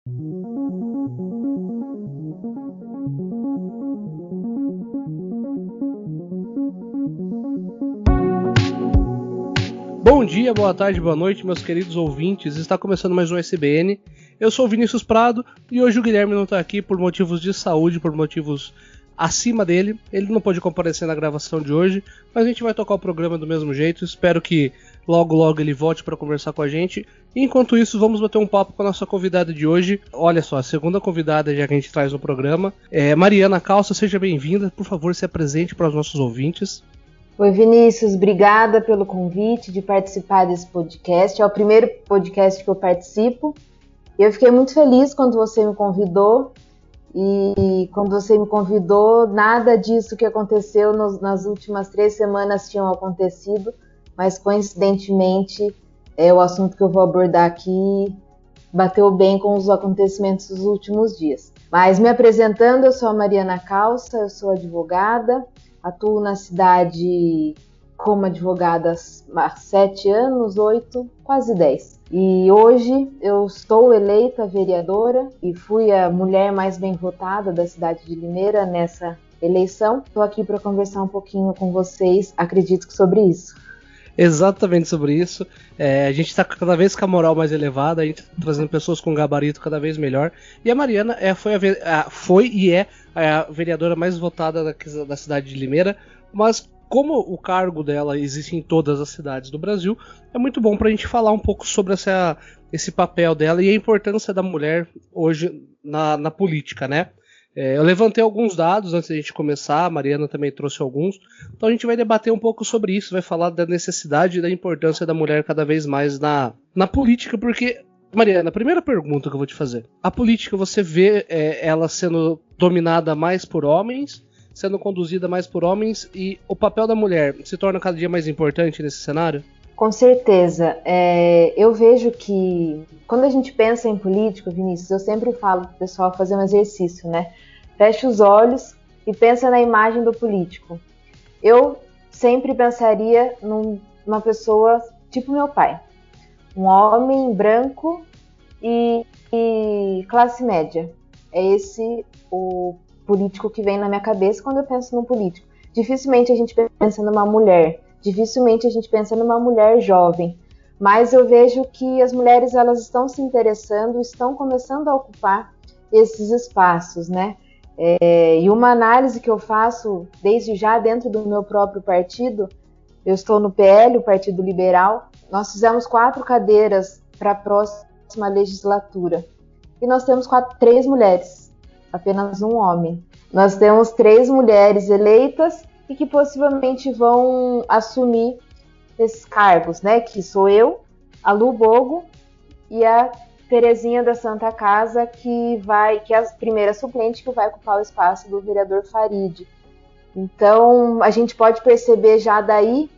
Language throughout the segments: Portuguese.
Bom dia, boa tarde, boa noite, meus queridos ouvintes. Está começando mais um SBN. Eu sou o Vinícius Prado e hoje o Guilherme não está aqui por motivos de saúde, por motivos acima dele. Ele não pôde comparecer na gravação de hoje, mas a gente vai tocar o programa do mesmo jeito. Espero que logo ele volte para conversar com a gente. E enquanto isso, vamos bater um papo com a nossa convidada de hoje. Olha só, a segunda convidada já que a gente traz no programa é Mariana Calça. Seja bem-vinda. Por favor, se apresente para os nossos ouvintes. Oi, Vinícius, obrigada pelo convite de participar desse podcast. É o primeiro podcast que eu participo. Eu fiquei muito feliz quando você me convidou. E quando você me convidou, nada disso que aconteceu nas últimas 3 semanas tinham acontecido, mas coincidentemente o assunto que eu vou abordar aqui bateu bem com os acontecimentos dos últimos dias. Mas me apresentando, eu sou a Mariana Calça, eu sou advogada. Atuo na cidade como advogada há 7 anos, 8, quase 10. E hoje eu estou eleita vereadora e fui a mulher mais bem votada da cidade de Limeira nessa eleição. Estou aqui para conversar um pouquinho com vocês, acredito que sobre isso. Exatamente sobre isso. A gente está cada vez com a moral mais elevada, a gente está trazendo pessoas com gabarito cada vez melhor. E a Mariana foi e é a vereadora mais votada da cidade de Limeira, mas como o cargo dela existe em todas as cidades do Brasil, é muito bom para a gente falar um pouco sobre esse papel dela e a importância da mulher hoje na política, né? Eu levantei alguns dados antes da gente começar, a Mariana também trouxe alguns, então a gente vai debater um pouco sobre isso, vai falar da necessidade e da importância da mulher cada vez mais na política, porque, Mariana, a primeira pergunta que eu vou te fazer, a política você vê ela sendo dominada mais por homens, sendo conduzida mais por homens, e o papel da mulher se torna cada dia mais importante nesse cenário? Com certeza. Eu vejo que quando a gente pensa em político, Vinícius, eu sempre falo para o pessoal fazer um exercício, né? Fecha os olhos e pensa na imagem do político. Eu sempre pensaria numa pessoa tipo meu pai. Um homem branco e classe média. É esse o político que vem na minha cabeça quando eu penso num político. Dificilmente a gente pensa numa mulher. Dificilmente a gente pensa numa mulher jovem, mas eu vejo que as mulheres elas estão se interessando, estão começando a ocupar esses espaços, né? E uma análise que eu faço desde já dentro do meu próprio partido, eu estou no PL, o Partido Liberal, nós fizemos 4 cadeiras para a próxima legislatura e nós temos 3 mulheres, apenas um homem. Nós temos 3 mulheres eleitas e que possivelmente vão assumir esses cargos, né? Que sou eu, a Lu Bogo e a Terezinha da Santa Casa, que é a primeira suplente que vai ocupar o espaço do vereador Farid. Então, a gente pode perceber já daí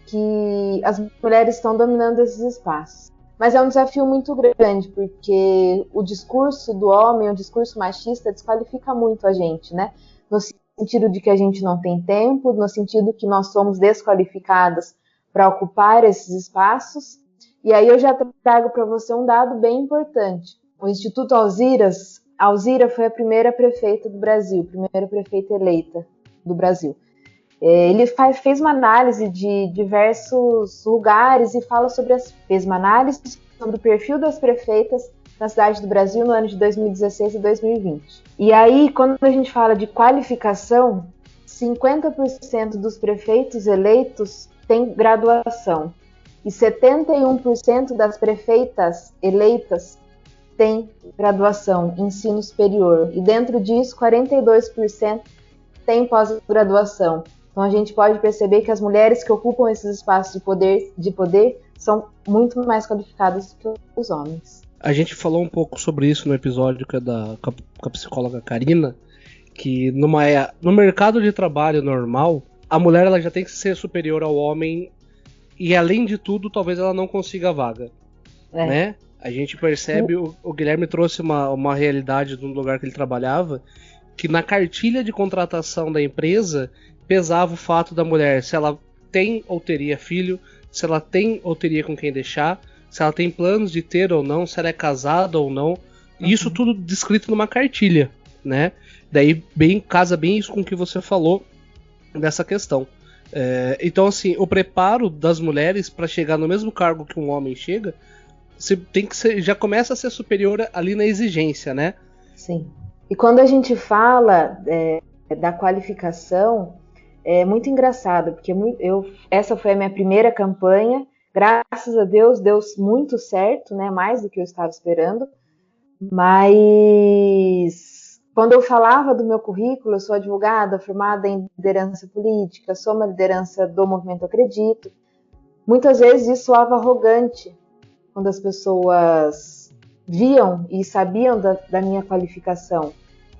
que as mulheres estão dominando esses espaços. Mas é um desafio muito grande, porque o discurso do homem, o discurso machista, desqualifica muito a gente, né? No sentido de que a gente não tem tempo, no sentido que nós somos desqualificadas para ocupar esses espaços. E aí eu já trago para você um dado bem importante. O Instituto Alzira foi a primeira prefeita do Brasil, primeira prefeita eleita do Brasil. Ele fez uma análise de diversos lugares e fez uma análise sobre o perfil das prefeitas na cidade do Brasil no ano de 2016 e 2020. E aí, quando a gente fala de qualificação, 50% dos prefeitos eleitos têm graduação e 71% das prefeitas eleitas têm graduação, ensino superior. E dentro disso, 42% têm pós-graduação. Então a gente pode perceber que as mulheres que ocupam esses espaços de poder são muito mais qualificadas que os homens. A gente falou um pouco sobre isso no episódio com a psicóloga Karina, que no mercado de trabalho normal, a mulher ela já tem que ser superior ao homem e, além de tudo, talvez ela não consiga a vaga. Né? A gente percebe, o Guilherme trouxe uma realidade de um lugar que ele trabalhava, que na cartilha de contratação da empresa pesava o fato da mulher, se ela tem ou teria filho, se ela tem ou teria com quem deixar, se ela tem planos de ter ou não, se ela é casada ou não. E isso tudo descrito numa cartilha, né? Daí casa bem isso com o que você falou dessa questão. Então, assim, o preparo das mulheres para chegar no mesmo cargo que um homem chega, você tem que ser, já começa a ser superior ali na exigência, né? Sim. E quando a gente fala da qualificação, é muito engraçado, porque essa foi a minha primeira campanha. Graças a Deus, deu muito certo, né? Mais do que eu estava esperando. Mas quando eu falava do meu currículo, eu sou advogada, formada em liderança política, sou uma liderança do Movimento Acredito. Muitas vezes isso soava arrogante, quando as pessoas viam e sabiam da minha qualificação.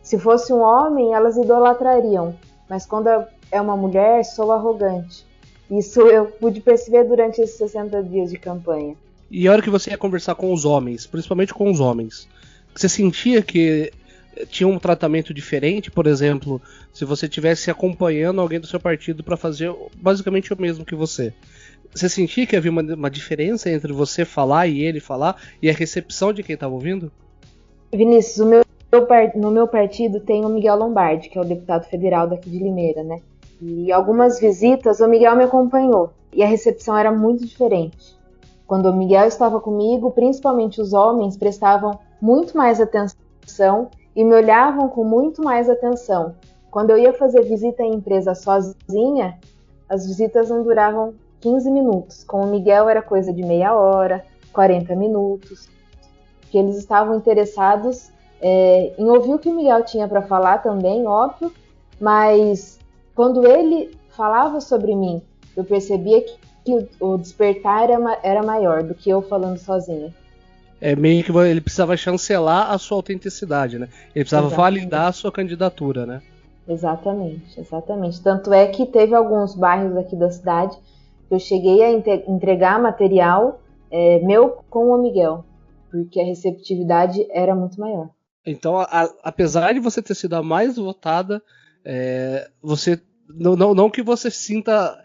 Se fosse um homem, elas idolatrariam, mas quando é uma mulher, sou arrogante. Isso eu pude perceber durante esses 60 dias de campanha. E a hora que você ia conversar com os homens, principalmente com os homens, você sentia que tinha um tratamento diferente? Por exemplo, se você estivesse acompanhando alguém do seu partido para fazer basicamente o mesmo que você sentia que havia uma diferença entre você falar e ele falar, e a recepção de quem estava ouvindo? Vinícius, no meu partido tem o Miguel Lombardi, que é o deputado federal daqui de Limeira, né? E algumas visitas o Miguel me acompanhou, e a recepção era muito diferente. Quando o Miguel estava comigo, principalmente os homens prestavam muito mais atenção e me olhavam com muito mais atenção. Quando eu ia fazer visita em empresa sozinha, as visitas não duravam 15 minutos. Com o Miguel era coisa de meia hora, 40 minutos. Porque eles estavam interessados em ouvir o que o Miguel tinha para falar também, óbvio, mas quando ele falava sobre mim, eu percebia que o despertar era maior do que eu falando sozinha. Meio que ele precisava chancelar a sua autenticidade, né? Ele precisava validar a sua candidatura, né? Exatamente. Tanto é que teve alguns bairros aqui da cidade que eu cheguei a entregar material meu com o Miguel, porque a receptividade era muito maior. Então, apesar de você ter sido a mais votada, você não que você sinta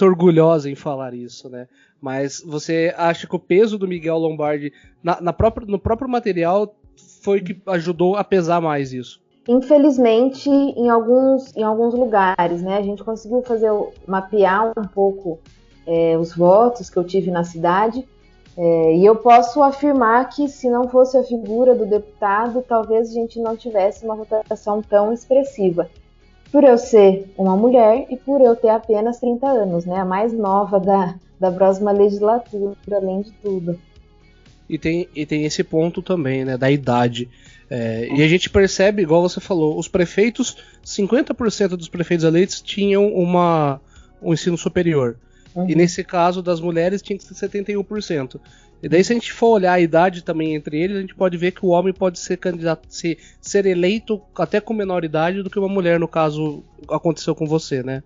orgulhosa em falar isso, né? Mas você acha que o peso do Miguel Lombardi no próprio material foi que ajudou a pesar mais isso? Infelizmente, em alguns lugares, né? A gente conseguiu mapear um pouco os votos que eu tive na cidade, e eu posso afirmar que se não fosse a figura do deputado, talvez a gente não tivesse uma votação tão expressiva. Por eu ser uma mulher e por eu ter apenas 30 anos, né? A mais nova da próxima legislatura, além de tudo. E tem esse ponto também, né? Da idade. E a gente percebe, igual você falou, os prefeitos, 50% dos prefeitos eleitos tinham um ensino superior. Uhum. E nesse caso das mulheres tinha que ser 71%. E daí, se a gente for olhar a idade também entre eles, a gente pode ver que o homem pode ser candidato, ser eleito até com menor idade do que uma mulher, no caso aconteceu com você, né?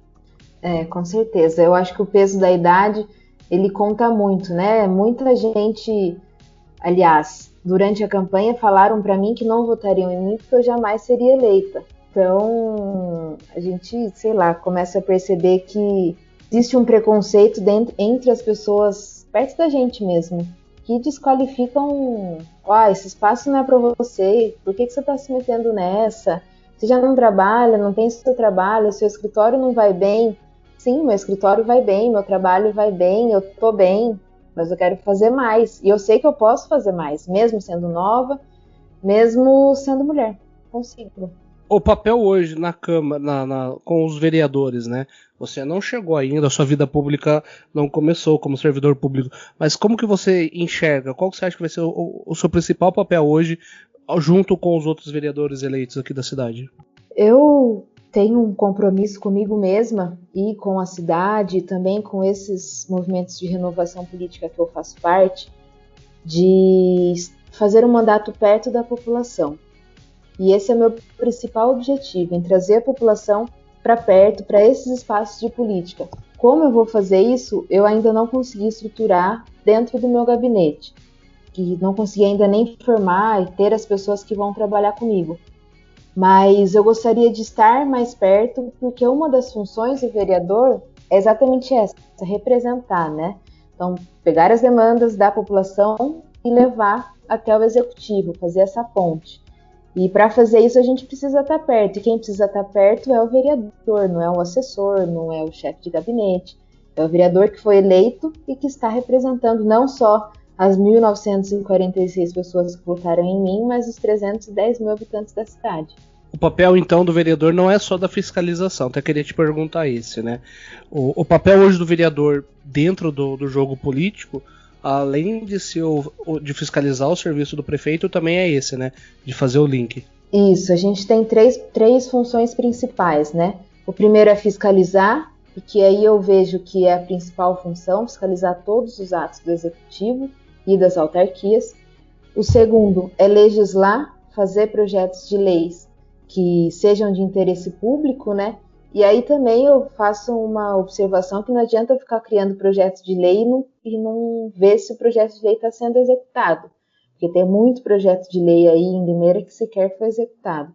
Com certeza. Eu acho que o peso da idade, ele conta muito, né? Muita gente, aliás, durante a campanha falaram para mim que não votariam em mim porque eu jamais seria eleita. Então, a gente, sei lá, começa a perceber que existe um preconceito entre as pessoas perto da gente mesmo, que desqualificam, esse espaço não é para você, por que você está se metendo nessa? Você já não trabalha, não tem seu trabalho, seu escritório não vai bem. Sim, meu escritório vai bem, meu trabalho vai bem, eu tô bem, mas eu quero fazer mais. E eu sei que eu posso fazer mais, mesmo sendo nova, mesmo sendo mulher. Consigo. O papel hoje na Câmara, com os vereadores, né? Você não chegou ainda, a sua vida pública não começou como servidor público, mas como que você enxerga? Qual que você acha que vai ser o seu principal papel hoje, junto com os outros vereadores eleitos aqui da cidade? Eu tenho um compromisso comigo mesma e com a cidade, e também com esses movimentos de renovação política que eu faço parte, de fazer um mandato perto da população. E esse é o meu principal objetivo, em trazer a população para perto, para esses espaços de política. Como eu vou fazer isso, eu ainda não consegui estruturar dentro do meu gabinete, que não consegui ainda nem formar e ter as pessoas que vão trabalhar comigo. Mas eu gostaria de estar mais perto, porque uma das funções do vereador é exatamente essa, representar, né? Então, pegar as demandas da população levar até o executivo, fazer essa ponte. E para fazer isso a gente precisa estar perto, e quem precisa estar perto é o vereador, não é o assessor, não é o chefe de gabinete, é o vereador que foi eleito e que está representando não só as 1.946 pessoas que votaram em mim, mas os 310 mil habitantes da cidade. O papel, então, do vereador não é só da fiscalização, até queria te perguntar isso, né? O papel hoje do vereador dentro do jogo político, além de de fiscalizar o serviço do prefeito, também é esse, né? De fazer o link. Isso, a gente tem três funções principais, né? O primeiro é fiscalizar, e que aí eu vejo que é a principal função, fiscalizar todos os atos do executivo e das autarquias. O segundo é legislar, fazer projetos de leis que sejam de interesse público, né? E aí também eu faço uma observação que não adianta ficar criando projetos de lei e não ver se o projeto de lei está sendo executado, porque tem muito projeto de lei aí em Limeira que sequer foi executado.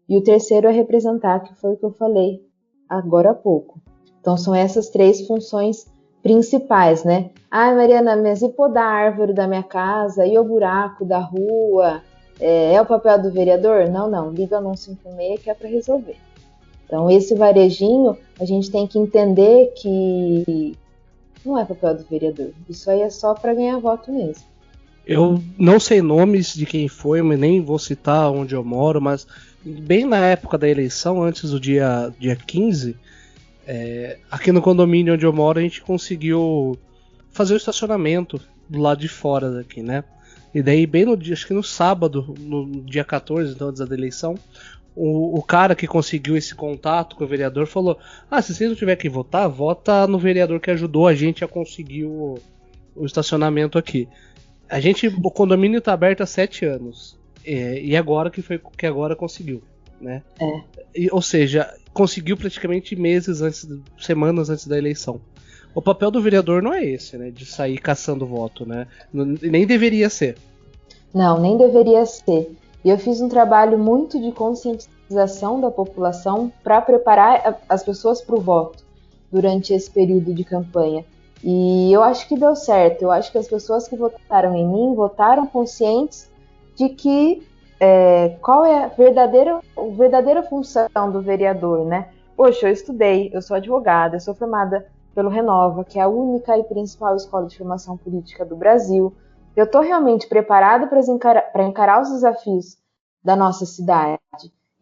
E o terceiro é representar, que foi o que eu falei agora há pouco. Então são essas três funções principais, né? Ah, Mariana, mas e podar a árvore da minha casa? E o buraco da rua? É o papel do vereador? Não, liga no 156 que é para resolver. Então esse varejinho, a gente tem que entender que não é papel do vereador. Isso aí é só para ganhar voto mesmo. Eu não sei nomes de quem foi, mas nem vou citar onde eu moro, mas bem na época da eleição, antes do dia 15, aqui no condomínio onde eu moro, a gente conseguiu fazer o estacionamento do lado de fora daqui, né? E daí, bem no dia, acho que no sábado, no dia 14, então, antes da eleição, o cara que conseguiu esse contato com o vereador falou: se vocês não tiverem que votar, vota no vereador que ajudou a gente a conseguir o estacionamento aqui. O condomínio está aberto há 7 anos. E agora que agora conseguiu, né? Ou seja, conseguiu praticamente semanas antes da eleição. O papel do vereador não é esse, né? De sair caçando voto, né? Nem deveria ser. Não, nem deveria ser. E eu fiz um trabalho muito de conscientização da população para preparar as pessoas para o voto durante esse período de campanha. E eu acho que deu certo. Eu acho que as pessoas que votaram em mim votaram conscientes de que qual é a verdadeira função do vereador, né? Poxa, eu estudei, eu sou advogada, eu sou formada pelo Renova, que é a única e principal escola de formação política do Brasil. Eu estou realmente preparada para encarar os desafios da nossa cidade.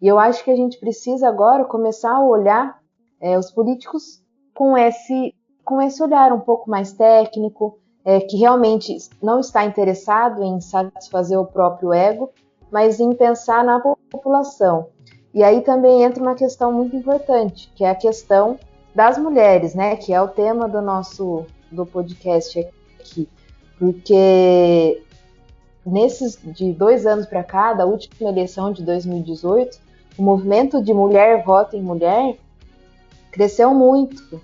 E eu acho que a gente precisa agora começar a olhar os políticos com esse olhar um pouco mais técnico, que realmente não está interessado em satisfazer o próprio ego, mas em pensar na população. E aí também entra uma questão muito importante, que é a questão das mulheres, né? Que é o tema do podcast aqui. Porque de 2 anos para cá, da última eleição de 2018, o movimento de mulher vota em mulher cresceu muito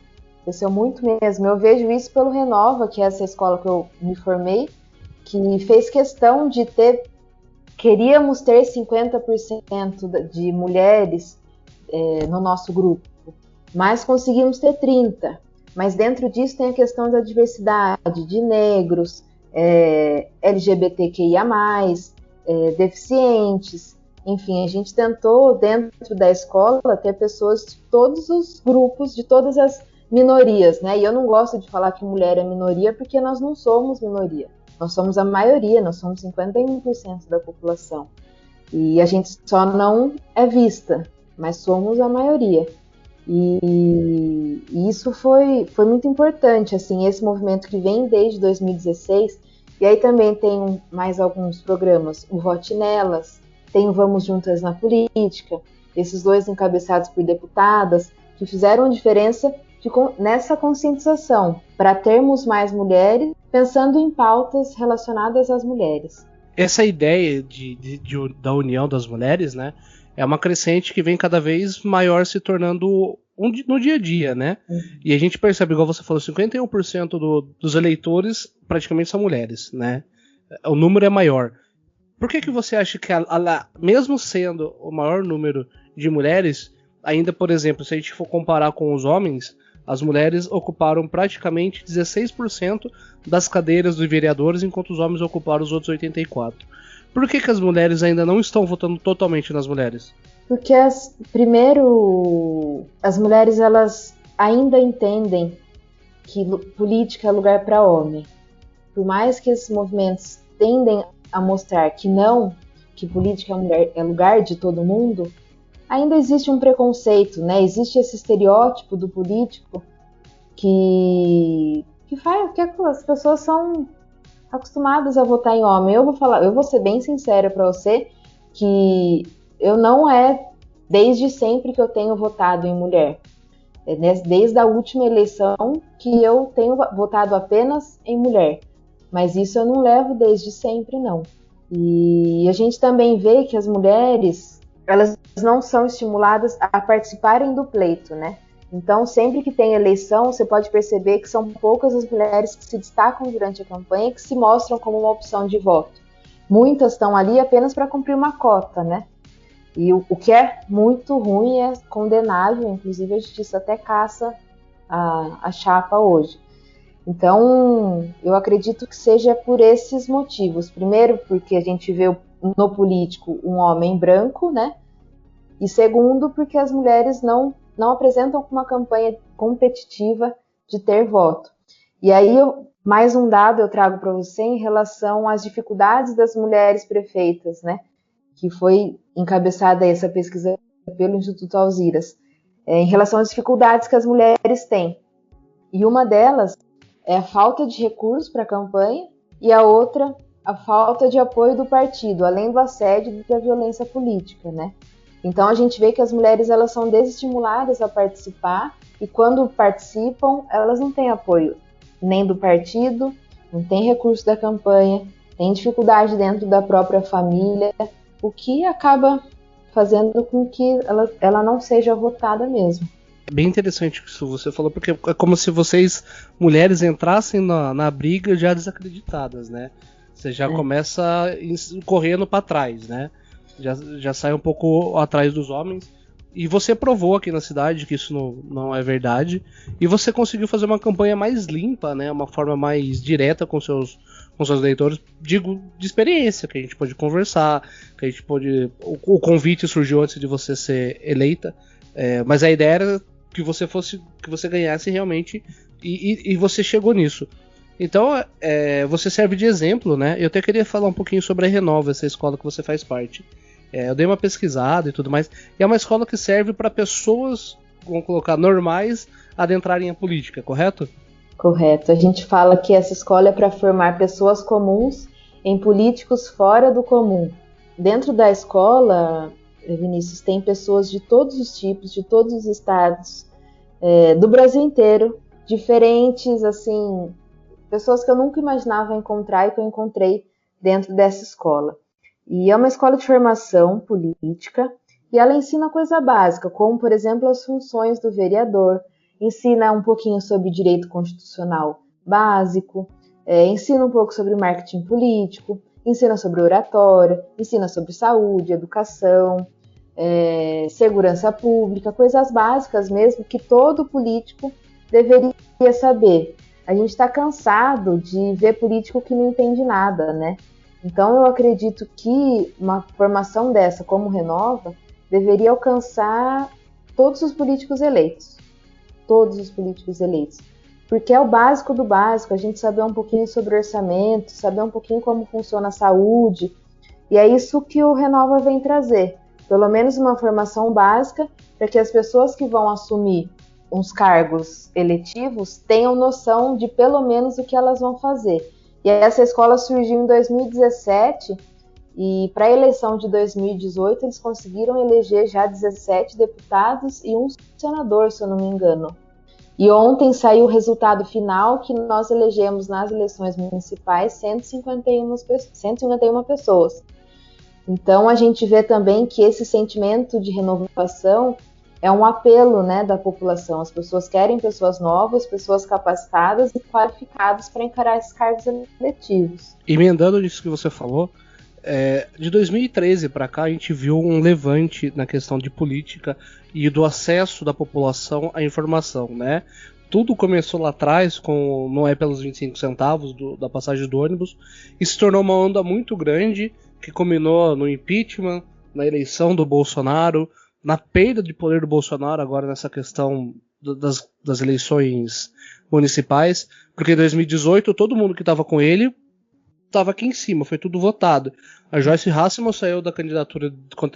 mesmo. Eu vejo isso pelo Renova, que é essa escola que eu me formei, que fez questão de queríamos ter 50% de mulheres no nosso grupo, mas conseguimos ter 30%. Mas dentro disso tem a questão da diversidade, de negros, LGBTQIA+, deficientes. Enfim, a gente tentou, dentro da escola, ter pessoas de todos os grupos, de todas as minorias, né? E eu não gosto de falar que mulher é minoria, porque nós não somos minoria. Nós somos a maioria, nós somos 51% da população. E a gente só não é vista, mas somos a maioria. E isso foi muito importante, assim, esse movimento que vem desde 2016. E aí também tem mais alguns programas, o Vote Nelas, tem o Vamos Juntas na Política, esses 2 encabeçados por deputadas, que fizeram diferença nessa conscientização, para termos mais mulheres, pensando em pautas relacionadas às mulheres. Essa ideia da união das mulheres, né, é uma crescente que vem cada vez maior, se tornando no dia a dia, né? E a gente percebe, igual você falou, 51% dos eleitores praticamente são mulheres, né? O número é maior. Por que você acha que, mesmo sendo o maior número de mulheres, ainda, por exemplo, se a gente for comparar com os homens, as mulheres ocuparam praticamente 16% das cadeiras dos vereadores, enquanto os homens ocuparam os outros 84%. Por que as mulheres ainda não estão votando totalmente nas mulheres? Porque primeiro, as mulheres elas ainda entendem que política é lugar para homem. Por mais que esses movimentos tendem a mostrar que não, que política é lugar de todo mundo, ainda existe um preconceito, né? Existe esse estereótipo do político que faz que as pessoas são acostumadas a votar em homem. Eu vou ser bem sincera para você que eu não é desde sempre que eu tenho votado em mulher. É desde a última eleição que eu tenho votado apenas em mulher. Mas isso eu não levo desde sempre, não. E a gente também vê que as mulheres, elas não são estimuladas a participarem do pleito, né? Então, sempre que tem eleição, você pode perceber que são poucas as mulheres que se destacam durante a campanha, que se mostram como uma opção de voto. Muitas estão ali apenas para cumprir uma cota, né? E o que é muito ruim, é condenável, inclusive a justiça até caça a chapa hoje. Então, eu acredito que seja por esses motivos. Primeiro, porque a gente vê no político um homem branco, né? E segundo, porque as mulheres não apresentam uma campanha competitiva de ter voto. E aí, mais um dado eu trago para você em relação às dificuldades das mulheres prefeitas, né? Que foi encabeçada essa pesquisa pelo Instituto Alziras, em relação às dificuldades que as mulheres têm. E uma delas é a falta de recursos para a campanha e a outra, a falta de apoio do partido, além do assédio e da violência política, né? Então a gente vê que as mulheres elas são desestimuladas a participar e quando participam elas não têm apoio nem do partido, não têm recurso da campanha, têm dificuldade dentro da própria família, o que acaba fazendo com que ela não seja votada mesmo. Bem interessante isso que você falou, porque é como se vocês, mulheres, entrassem na briga já desacreditadas, né? Você já começa correndo para trás, né? Já sai um pouco atrás dos homens. E você provou aqui na cidade que isso não é verdade. E você conseguiu fazer uma campanha mais limpa, né? Uma forma mais direta com seus leitores. Digo, de experiência, que a gente pôde conversar, que a gente pôde... O convite surgiu antes de você ser eleita. Mas a ideia era que você ganhasse realmente e você chegou nisso. Então você serve de exemplo, né? Eu até queria falar um pouquinho sobre a Renova, essa escola que você faz parte. Eu dei uma pesquisada e tudo mais, e é uma escola que serve para pessoas, vamos colocar, normais adentrarem a política, correto? Correto. A gente fala que essa escola é para formar pessoas comuns em políticos fora do comum. Dentro da escola, Vinícius, tem pessoas de todos os tipos, de todos os estados, do Brasil inteiro, diferentes, assim, pessoas que eu nunca imaginava encontrar e que eu encontrei dentro dessa escola. E é uma escola de formação política e ela ensina coisa básica, como, por exemplo, as funções do vereador, ensina um pouquinho sobre direito constitucional básico, ensina um pouco sobre marketing político, ensina sobre oratória, ensina sobre saúde, educação, segurança pública, coisas básicas mesmo que todo político deveria saber. A gente está cansado de ver político que não entende nada, né? Então eu acredito que uma formação dessa, como Renova, deveria alcançar todos os políticos eleitos. Todos os políticos eleitos. Porque é o básico do básico, a gente saber um pouquinho sobre orçamento, saber um pouquinho como funciona a saúde. E é isso que o Renova vem trazer. Pelo menos uma formação básica para que as pessoas que vão assumir uns cargos eletivos tenham noção de pelo menos o que elas vão fazer. E essa escola surgiu em 2017 e para a eleição de 2018 eles conseguiram eleger já 17 deputados e um senador, se eu não me engano. E ontem saiu o resultado final que nós elegemos nas eleições municipais 151 pessoas. Então a gente vê também que esse sentimento de renovação é um apelo, né, da população. As pessoas querem pessoas novas, pessoas capacitadas e qualificadas para encarar esses cargos eletivos. Emendando nisso que você falou, de 2013 para cá a gente viu um levante na questão de política e do acesso da população à informação, né? tudo começou lá atrás, com não é pelos 25 centavos da passagem do ônibus, e se tornou uma onda muito grande, que culminou no impeachment, na eleição do Bolsonaro, na perda de poder do Bolsonaro agora nessa questão das eleições municipais, porque em 2018 todo mundo que estava com ele estava aqui em cima, foi tudo votado. A Joyce Hasselmann saiu da candidatura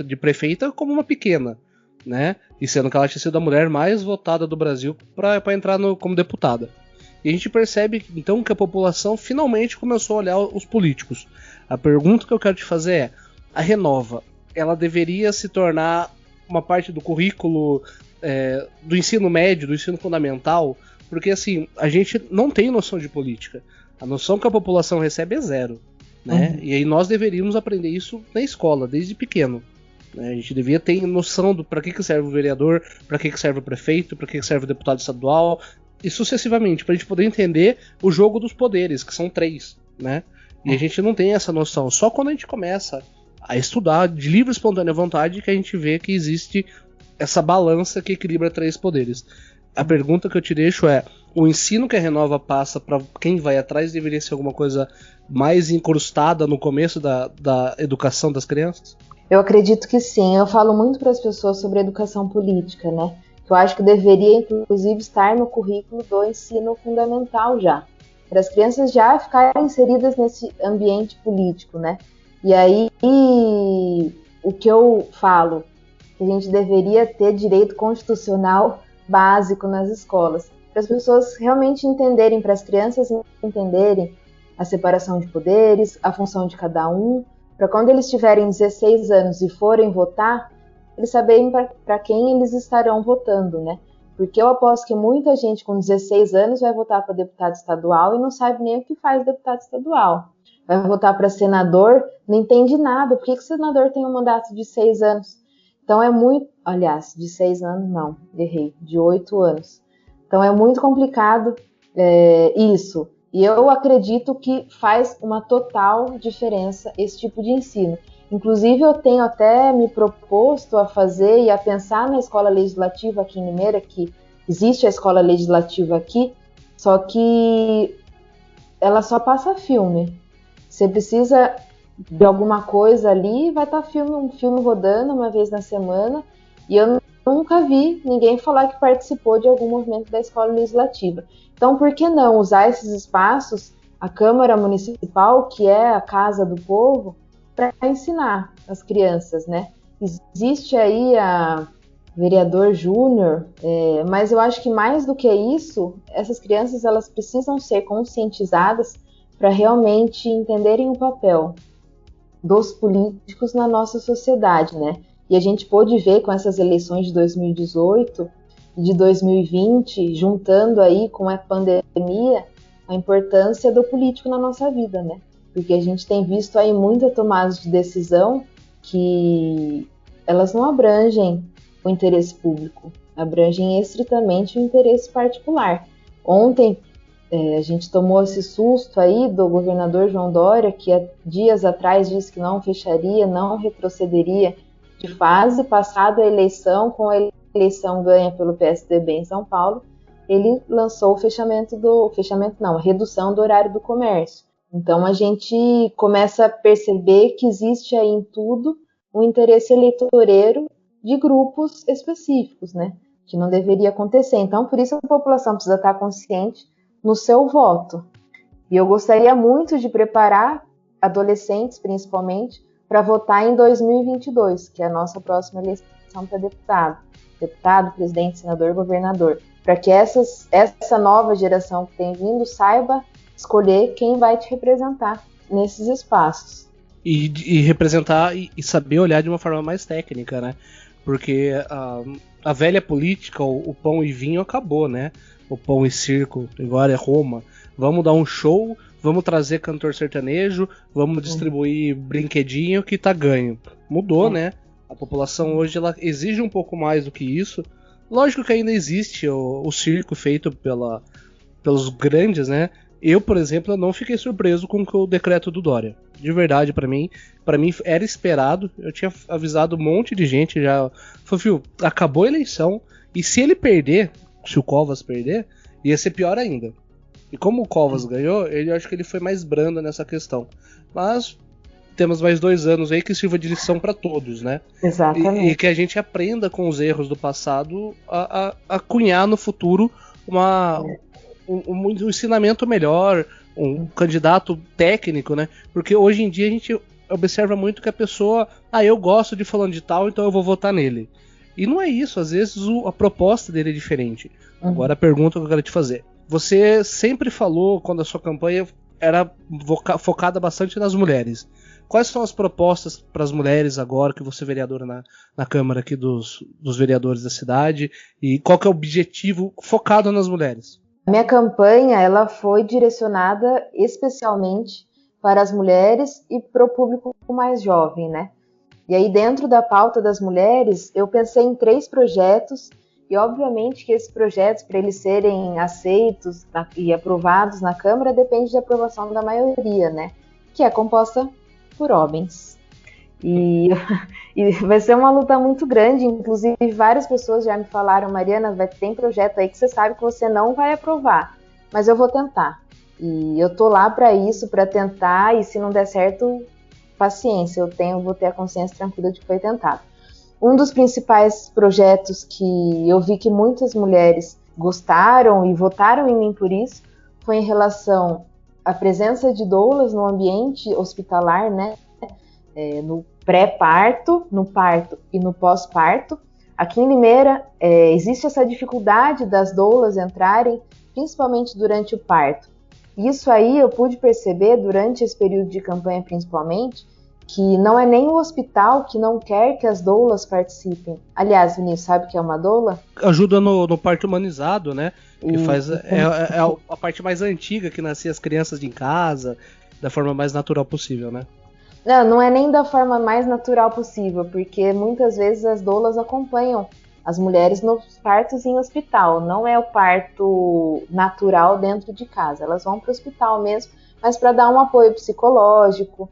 de prefeita como uma pequena, né? E sendo que ela tinha sido a mulher mais votada do Brasil para entrar como deputada. E a gente percebe então que a população finalmente começou a olhar os políticos. A pergunta que eu quero te fazer é: a Renova, ela deveria se tornar uma parte do currículo do ensino médio, do ensino fundamental? Porque assim, a gente não tem noção de política. A noção que a população recebe é zero, né? E aí nós deveríamos aprender isso na escola, desde pequeno. Né? A gente devia ter noção do para que serve o vereador, para que serve o prefeito, para que serve o deputado estadual, e sucessivamente, para a gente poder entender o jogo dos poderes, que são 3, né? E a gente não tem essa noção. Só quando a gente começa a estudar de livre e espontânea vontade que a gente vê que existe essa balança que equilibra 3 poderes. A pergunta que eu te deixo é: o ensino que a Renova passa para quem vai atrás deveria ser alguma coisa mais incrustada no começo da educação das crianças? Eu acredito que sim. Eu falo muito para as pessoas sobre educação política, né? Que eu acho que deveria, inclusive, estar no currículo do ensino fundamental já. Para as crianças já ficarem inseridas nesse ambiente político, né? E aí, o que eu falo, que a gente deveria ter direito constitucional básico nas escolas, para as pessoas realmente entenderem, para as crianças entenderem a separação de poderes, a função de cada um, para quando eles tiverem 16 anos e forem votar, eles saberem para quem eles estarão votando, né? Porque eu aposto que muita gente com 16 anos vai votar para deputado estadual e não sabe nem o que faz deputado estadual. Vai votar para senador, não entende nada. Por que o senador tem um mandato de 6 anos? Então é muito... Aliás, de 6 anos não, errei, de 8 anos. Então é muito complicado isso. E eu acredito que faz uma total diferença esse tipo de ensino. Inclusive eu tenho até me proposto a fazer e a pensar na escola legislativa aqui em Limeira, que existe a escola legislativa aqui, só que ela só passa filme. Você precisa de alguma coisa ali, vai estar um filme rodando uma vez na semana, e eu nunca vi ninguém falar que participou de algum movimento da escola legislativa. Então, por que não usar esses espaços, a Câmara Municipal, que é a casa do povo, para ensinar as crianças, né? Existe aí a vereador júnior, mas eu acho que mais do que isso, essas crianças elas precisam ser conscientizadas para realmente entenderem o papel dos políticos na nossa sociedade, né? E a gente pôde ver com essas eleições de 2018 e de 2020, juntando aí com a pandemia, a importância do político na nossa vida, né? Porque a gente tem visto aí muitas tomadas de decisão que elas não abrangem o interesse público, abrangem estritamente o interesse particular. Ontem, a gente tomou esse susto aí do governador João Dória, que há dias atrás disse que não fecharia, não retrocederia de fase. Passada a eleição, com a eleição ganha pelo PSDB em São Paulo, ele lançou a redução do horário do comércio. Então a gente começa a perceber que existe aí em tudo um interesse eleitoreiro de grupos específicos, né? Que não deveria acontecer. Então por isso a população precisa estar consciente no seu voto. E eu gostaria muito de preparar adolescentes, principalmente, para votar em 2022, que é a nossa próxima eleição para deputado, presidente, senador, governador, para que essa nova geração que tem vindo saiba escolher quem vai te representar nesses espaços. E representar e saber olhar de uma forma mais técnica, né? Porque a velha política, o pão e vinho acabou, né? O pão e circo, agora é Roma. Vamos dar um show, vamos trazer cantor sertanejo, vamos distribuir brinquedinho que tá ganho. Mudou, né? A população hoje ela exige um pouco mais do que isso. Lógico que ainda existe o circo feito pelos grandes, né? Eu, por exemplo, não fiquei surpreso com o decreto do Dória. De verdade, pra mim era esperado. Eu tinha avisado um monte de gente já. Falei, acabou a eleição. E se ele perder, se o Covas perder, Ia ser pior ainda. E como o Covas ganhou, eu acho que ele foi mais brando nessa questão. Mas temos mais 2 anos aí que sirva de lição para todos, né? Exatamente. E que a gente aprenda com os erros do passado a cunhar no futuro um ensinamento melhor, um candidato técnico, né? Porque hoje em dia a gente observa muito que a pessoa, eu gosto de fulano de tal, então eu vou votar nele. E não é isso, às vezes a proposta dele é diferente. Agora a pergunta que eu quero te fazer. Você sempre falou, quando a sua campanha era focada bastante nas mulheres. Quais são as propostas para as mulheres agora que você é vereadora na Câmara aqui dos vereadores da cidade? E qual que é o objetivo focado nas mulheres? A minha campanha ela foi direcionada especialmente para as mulheres e para o público mais jovem, né? E aí dentro da pauta das mulheres eu pensei em 3 projetos e obviamente que esses projetos, para eles serem aceitos e aprovados na Câmara, depende da aprovação da maioria, né? Que é composta por homens. E vai ser uma luta muito grande, inclusive várias pessoas já me falaram, Mariana, tem projeto aí que você sabe que você não vai aprovar, mas eu vou tentar. E eu tô lá para isso, para tentar, e se não der certo, paciência, vou ter a consciência tranquila de que foi tentado. Um dos principais projetos que eu vi que muitas mulheres gostaram e votaram em mim por isso foi em relação à presença de doulas no ambiente hospitalar, né? No pré-parto, no parto e no pós-parto. Aqui em Limeira existe essa dificuldade das doulas entrarem, principalmente durante o parto. Isso aí eu pude perceber durante esse período de campanha principalmente, que não é nem o hospital que não quer que as doulas participem. Aliás, Vinícius, sabe o que é uma doula? Ajuda no parto humanizado, né? Que faz a parte mais antiga, que nascia as crianças em casa, da forma mais natural possível, né? Não é nem da forma mais natural possível, porque muitas vezes as doulas acompanham as mulheres nos partos em hospital. Não é o parto natural dentro de casa. Elas vão para o hospital mesmo, mas para dar um apoio psicológico.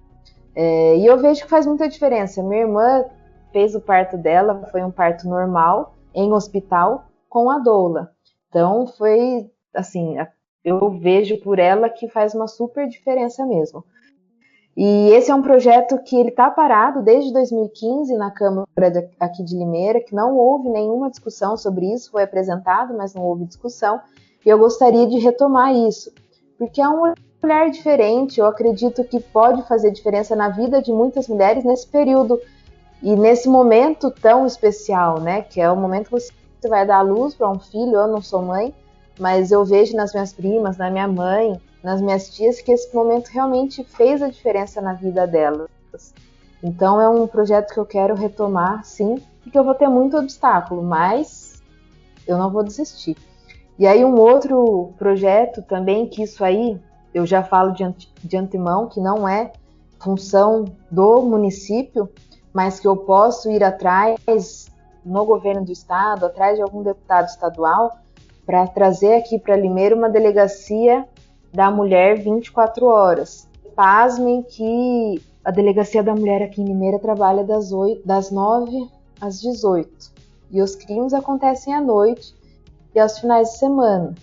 E eu vejo que faz muita diferença. Minha irmã fez o parto dela, foi um parto normal, em hospital, com a doula. Então foi, assim, eu vejo por ela que faz uma super diferença mesmo. E esse é um projeto que ele está parado desde 2015 na Câmara aqui de Limeira, que não houve nenhuma discussão sobre isso, foi apresentado, mas não houve discussão. E eu gostaria de retomar isso, porque é um olhar diferente, eu acredito que pode fazer diferença na vida de muitas mulheres nesse período e nesse momento tão especial, né? Que é o momento que você vai dar à luz para um filho. Eu não sou mãe, mas eu vejo nas minhas primas, na minha mãe, nas minhas tias, que esse momento realmente fez a diferença na vida delas. Então é um projeto que eu quero retomar, sim, e que eu vou ter muito obstáculo, mas eu não vou desistir. E aí um outro projeto também, que isso aí eu já falo de antemão, que não é função do município, mas que eu posso ir atrás no governo do estado, atrás de algum deputado estadual, para trazer aqui para Limeira uma delegacia da mulher 24 horas. Pasmem que a delegacia da mulher aqui em Limeira trabalha das 9 às 18. E os crimes acontecem à noite e aos finais de semana.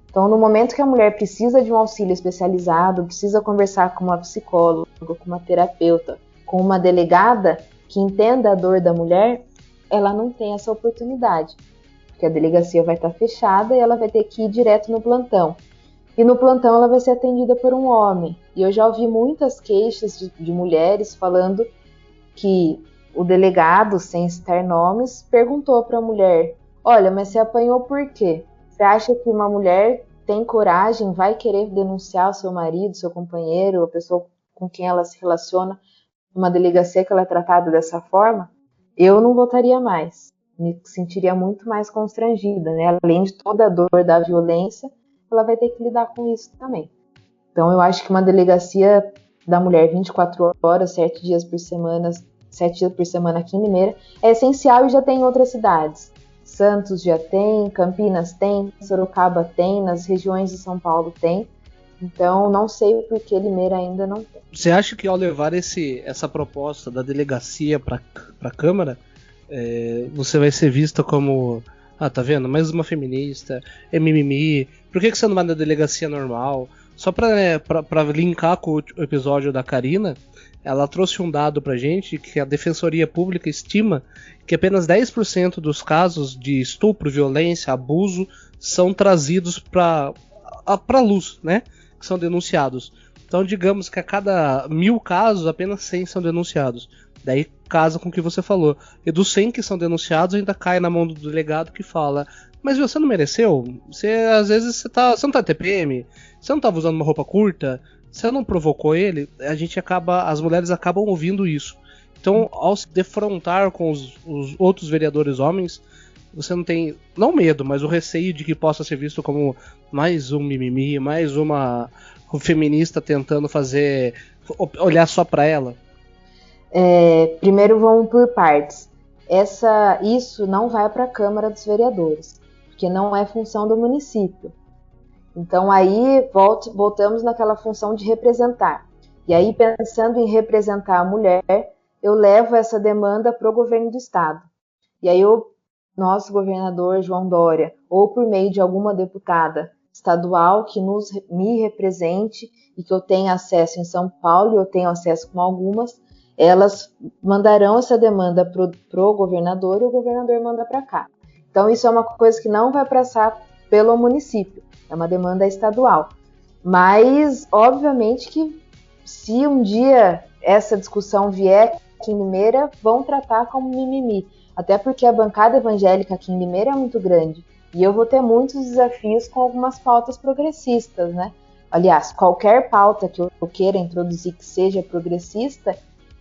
Então, no momento que a mulher precisa de um auxílio especializado, precisa conversar com uma psicóloga, com uma terapeuta, com uma delegada que entenda a dor da mulher, ela não tem essa oportunidade, porque a delegacia vai estar fechada e ela vai ter que ir direto no plantão. E no plantão ela vai ser atendida por um homem. E eu já ouvi muitas queixas de mulheres falando que o delegado, sem citar nomes, perguntou para a mulher: olha, mas você apanhou por quê? Você acha que uma mulher tem coragem, vai querer denunciar o seu marido, seu companheiro, a pessoa com quem ela se relaciona, numa delegacia que ela é tratada dessa forma? Eu não votaria mais. Me sentiria muito mais constrangida, né? Além de toda a dor da violência, ela vai ter que lidar com isso também. Então eu acho que uma delegacia da mulher 24 horas, 7 dias por semana aqui em Limeira é essencial e já tem em outras cidades. Santos já tem, Campinas tem, Sorocaba tem, nas regiões de São Paulo tem. Então não sei por que Limeira ainda não tem. Você acha que ao levar essa proposta da delegacia para a Câmara, você vai ser vista como Ah, tá vendo? Mais uma feminista, é mimimi. Por que você não vai na delegacia normal? Só pra linkar com o episódio da Karina, ela trouxe um dado pra gente que a Defensoria Pública estima que apenas 10% dos casos de estupro, violência, abuso são trazidos pra luz, né? Que são denunciados. Então, digamos que a cada 1000 casos, apenas 100 são denunciados. Daí casa com o que você falou. E dos 100 que são denunciados, ainda cai na mão do delegado que fala: mas você não mereceu? Às vezes você não tá TPM, você não tava usando uma roupa curta, você não provocou ele. As mulheres acabam ouvindo isso. Então, ao se defrontar com os outros vereadores homens, você não tem, não medo, mas o receio de que possa ser visto como mais um mimimi, mais uma feminista tentando olhar só pra ela. Primeiro vamos por partes. Isso não vai para a Câmara dos Vereadores, porque não é função do município. Então aí voltamos naquela função de representar. E aí, pensando em representar a mulher, eu levo essa demanda para o governo do estado. E aí nosso governador João Dória, ou por meio de alguma deputada estadual que me represente e que eu tenha acesso em São Paulo, e eu tenho acesso com algumas, elas mandarão essa demanda pro governador e o governador manda para cá. Então isso é uma coisa que não vai passar pelo município, é uma demanda estadual. Mas, obviamente que se um dia essa discussão vier aqui em Limeira, vão tratar como mimimi. Até porque a bancada evangélica aqui em Limeira é muito grande. E eu vou ter muitos desafios com algumas pautas progressistas, né? Aliás, qualquer pauta que eu queira introduzir que seja progressista,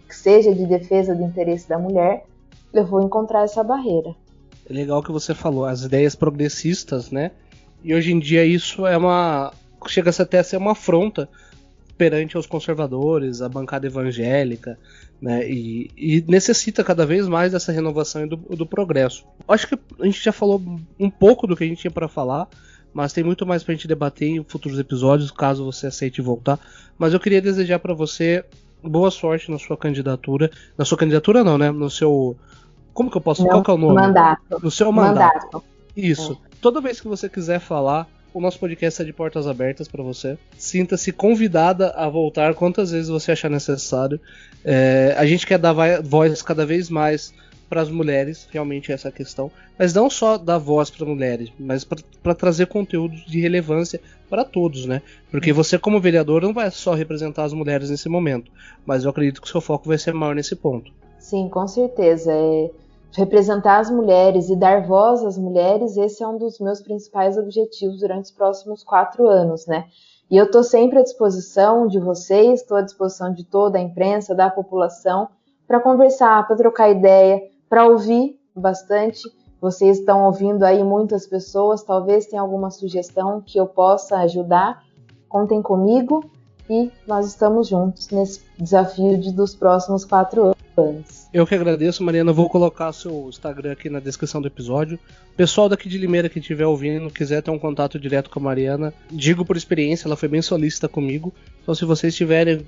que seja de defesa do interesse da mulher, eu vou encontrar essa barreira. É legal que você falou, as ideias progressistas, né? E hoje em dia isso chega até a ser uma afronta perante aos conservadores, a bancada evangélica, né? E necessita cada vez mais dessa renovação e do progresso. Acho que a gente já falou um pouco do que a gente tinha para falar, mas tem muito mais pra gente debater em futuros episódios, caso você aceite voltar. Mas eu queria desejar para você boa sorte na sua candidatura. Na sua candidatura não, né? No seu... Como que eu posso... Qual que é o nome? Mandato. No seu mandato. Isso. Toda vez que você quiser falar, o nosso podcast é de portas abertas para você. Sinta-se convidada a voltar quantas vezes você achar necessário. A gente quer dar voz cada vez mais para as mulheres, realmente essa é a questão. Mas não só dar voz para mulheres, mas para trazer conteúdos de relevância para todos, né? Porque você, como vereador, não vai só representar as mulheres nesse momento, mas eu acredito que o seu foco vai ser maior nesse ponto. Sim, com certeza. Representar as mulheres e dar voz às mulheres, esse é um dos meus principais objetivos durante os próximos 4 anos, né? E eu estou sempre à disposição de vocês, estou à disposição de toda a imprensa, da população, para conversar, para trocar ideia, para ouvir bastante. Vocês estão ouvindo aí muitas pessoas, talvez tenha alguma sugestão que eu possa ajudar. Contem comigo e nós estamos juntos nesse desafio dos próximos 4 anos. Eu que agradeço, Mariana. Eu vou colocar seu Instagram aqui na descrição do episódio. Pessoal daqui de Limeira que estiver ouvindo, quiser ter um contato direto com a Mariana, digo por experiência, ela foi bem solícita comigo. Então se vocês tiver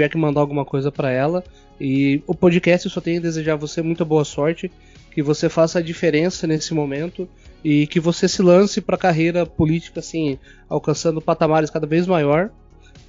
que mandar alguma coisa para ela, e o podcast, eu só tenho a desejar a você muita boa sorte, que você faça a diferença nesse momento e que você se lance para a carreira política, assim, alcançando patamares cada vez maior.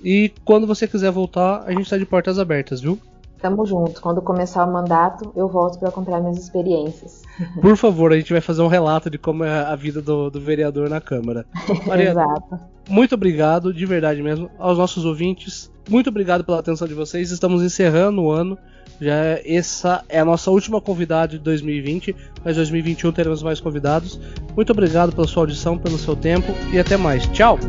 E quando você quiser voltar, a gente está de portas abertas, viu? Tamo junto. Quando começar o mandato, eu volto para contar minhas experiências. Por favor, a gente vai fazer um relato de como é a vida do vereador na Câmara. Mariana, Exato. Muito obrigado, de verdade mesmo, aos nossos ouvintes. Muito obrigado pela atenção de vocês. Estamos encerrando o ano. Essa é a nossa última convidada de 2020, mas 2021 teremos mais convidados. Muito obrigado pela sua audição, pelo seu tempo e até mais. Tchau!